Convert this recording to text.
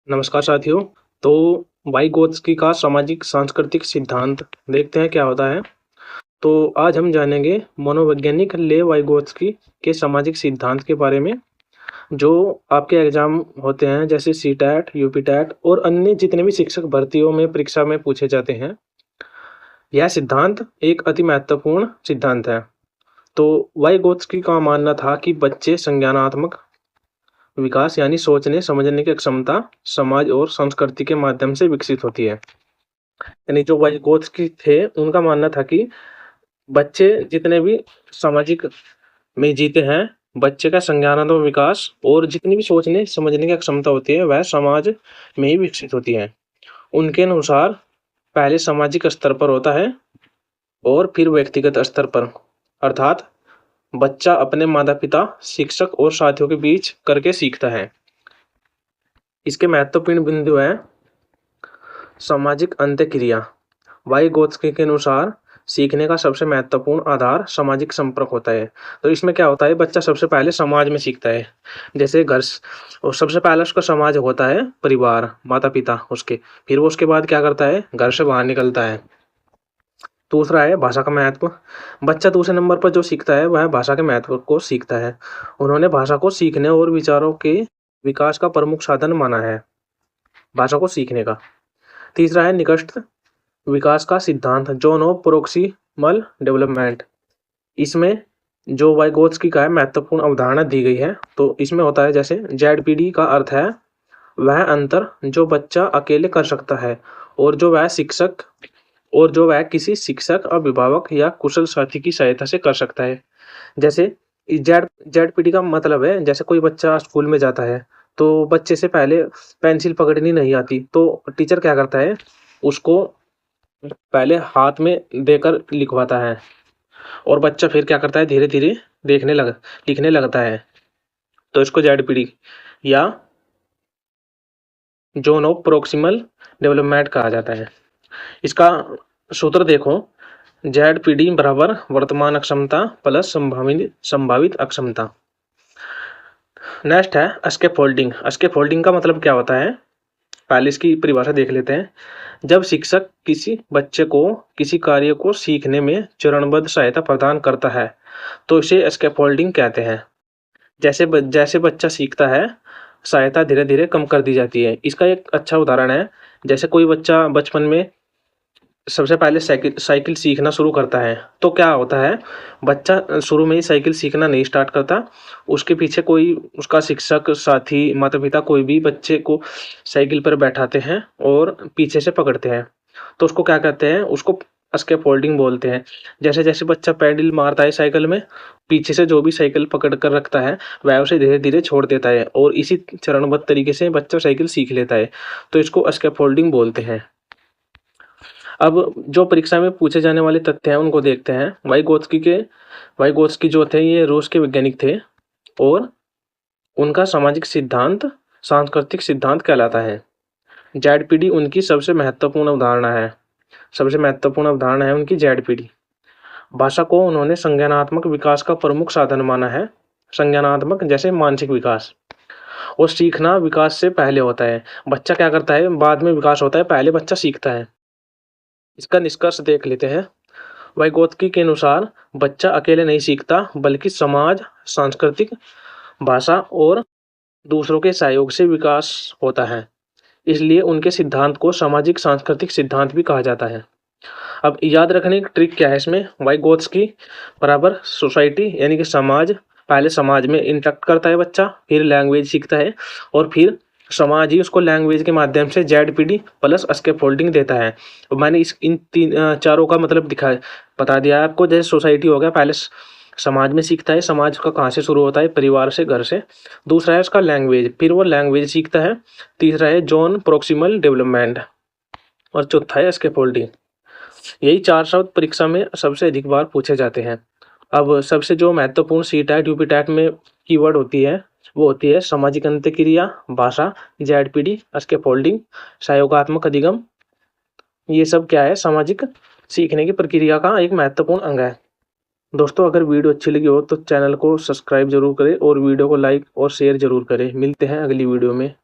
नमस्कार साथियों। तो वाइगोत्स्की का सामाजिक सांस्कृतिक सिद्धांत देखते हैं क्या होता है। तो आज हम जानेंगे मनोवैज्ञानिक लेव वाइगोत्स्की के सामाजिक सिद्धांत के बारे में, जो आपके एग्जाम होते हैं जैसे सीटैट, यूपीटैट और अन्य जितने भी शिक्षक भर्तियों में परीक्षा में पूछे जाते हैं। यह सिद्धांत एक अति महत्वपूर्ण सिद्धांत है। तो वाइगोत्स्की का मानना था कि बच्चे संज्ञानात्मक विकास यानी सोचने समझने की क्षमता समाज और संस्कृति के माध्यम से विकसित होती है। यानी जो वाइगोत्स्की थे उनका मानना था कि बच्चे जितने भी सामाजिक में जीते हैं, बच्चे का संज्ञानात्मक विकास और जितनी भी सोचने समझने की क्षमता होती है वह समाज में ही विकसित होती है। उनके अनुसार पहले सामाजिक स्तर पर होता है और फिर व्यक्तिगत स्तर पर, अर्थात बच्चा अपने माता पिता, शिक्षक और साथियों के बीच करके सीखता है। इसके महत्वपूर्ण बिंदु है सामाजिक अंतःक्रिया। वाइगोत्स्की के अनुसार सीखने का सबसे महत्वपूर्ण आधार सामाजिक संपर्क होता है। तो इसमें क्या होता है, बच्चा सबसे पहले समाज में सीखता है। जैसे घर और सबसे पहले उसका समाज होता है परिवार, माता पिता उसके, फिर वो उसके बाद क्या करता है, घर से बाहर निकलता है। दूसरा है भाषा का महत्व। बच्चा दूसरे नंबर पर जो सीखता है वह भाषा के महत्व को सीखता है। उन्होंने भाषा को सीखने और विचारों के विकास का प्रमुख साधन माना है, भाषा को सीखने का। तीसरा है निकट विकास का सिद्धांत, जोन ऑफ प्रोक्सिमल डेवलपमेंट। इसमें जो वाइगोत्स्की का है महत्वपूर्ण अवधारणा दी गई है। तो इसमें होता है जैसे जेडपीडी का अर्थ है वह अंतर जो बच्चा अकेले कर सकता है और जो वह किसी शिक्षक, अभिभावक या कुशल साथी की सहायता से कर सकता है। जैसे जेडपीडी का मतलब है जैसे कोई बच्चा स्कूल में जाता है तो बच्चे से पहले पेंसिल पकड़नी नहीं आती, तो टीचर क्या करता है, उसको पहले हाथ में देकर लिखवाता है और बच्चा फिर क्या करता है, धीरे धीरे लिखने लगता है। तो इसको जेडपीडी या जोन ऑफ प्रोक्सिमल डेवलपमेंट कहा जाता है। इसका सूत्र देखो, जेडपीडी बराबर वर्तमान अक्षमता प्लस संभावित अक्षमता। नेक्स्ट है स्कैफोल्डिंग। स्कैफोल्डिंग का मतलब क्या होता है, पहले इसकी परिभाषा देख लेते हैं। जब शिक्षक किसी बच्चे को किसी कार्य को सीखने में चरणबद्ध सहायता प्रदान करता है तो इसे स्कैफोल्डिंग कहते हैं। जैसे बच्चा सीखता है, सहायता धीरे धीरे कम कर दी जाती है। इसका एक अच्छा उदाहरण है, जैसे कोई बच्चा बचपन में सबसे पहले साइकिल सीखना शुरू करता है तो क्या होता है, बच्चा शुरू में ही साइकिल सीखना नहीं स्टार्ट करता, उसके पीछे कोई उसका शिक्षक, साथी, माता पिता कोई भी बच्चे को साइकिल पर बैठाते हैं और पीछे से पकड़ते हैं। तो उसको क्या कहते हैं, उसको स्कैफोल्डिंग बोलते हैं। जैसे जैसे बच्चा पैडल मारता है साइकिल में, पीछे से जो भी साइकिल पकड़ कर रखता है वह उसे धीरे धीरे छोड़ देता है और इसी चरणबद्ध तरीके से बच्चा साइकिल सीख लेता है। तो इसको स्कैफोल्डिंग बोलते हैं। अब जो परीक्षा में पूछे जाने वाले तथ्य हैं उनको देखते हैं। वाइगोत्स्की जो थे ये रूस के वैज्ञानिक थे और उनका सामाजिक सिद्धांत सांस्कृतिक सिद्धांत कहलाता है। जेडपीडी उनकी सबसे महत्वपूर्ण अवधारणा है उनकी जेडपीडी। भाषा को उन्होंने संज्ञानात्मक विकास का प्रमुख साधन माना है। संज्ञानात्मक जैसे मानसिक विकास, और सीखना विकास से पहले होता है। बच्चा क्या करता है, बाद में विकास होता है, पहले बच्चा सीखता है। इसका निष्कर्ष देख लेते हैं। वाइगोत्स्की के अनुसार बच्चा अकेले नहीं सीखता बल्कि समाज, सांस्कृतिक, भाषा और दूसरों के सहयोग से विकास होता है। इसलिए उनके सिद्धांत को सामाजिक सांस्कृतिक सिद्धांत भी कहा जाता है। अब याद रखने की ट्रिक क्या है इसमें, वाइगोत्स्की बराबर सोसाइटी यानी कि समाज, पहले समाज में इंटरेक्ट करता है बच्चा, फिर लैंग्वेज सीखता है और फिर समाज ही उसको लैंग्वेज के माध्यम से जेडपीडी प्लस स्कैफोल्डिंग देता है। मैंने इन चारों का मतलब बता दिया है आपको। जैसे सोसाइटी हो गया, पहले समाज में सीखता है, समाज का कहाँ से शुरू होता है, परिवार से, घर से। दूसरा है उसका लैंग्वेज, फिर वो लैंग्वेज सीखता है। तीसरा है जोन प्रोक्सिमल डेवलपमेंट और चौथा है स्कैफोल्डिंग। यही 4 शब्द परीक्षा में सबसे अधिक बार पूछे जाते हैं। अब सबसे जो महत्वपूर्ण सीटैट, यूपीटैट में कीवर्ड होती है वो होती है सामाजिक अंतःक्रिया, भाषा, जेडपीडी, स्कैफोल्डिंग, सहयोगात्मक अधिगम। ये सब क्या है, सामाजिक सीखने की प्रक्रिया का एक महत्वपूर्ण अंग है। दोस्तों, अगर वीडियो अच्छी लगी हो तो चैनल को सब्सक्राइब जरूर करें और वीडियो को लाइक और शेयर जरूर करें। मिलते हैं अगली वीडियो में।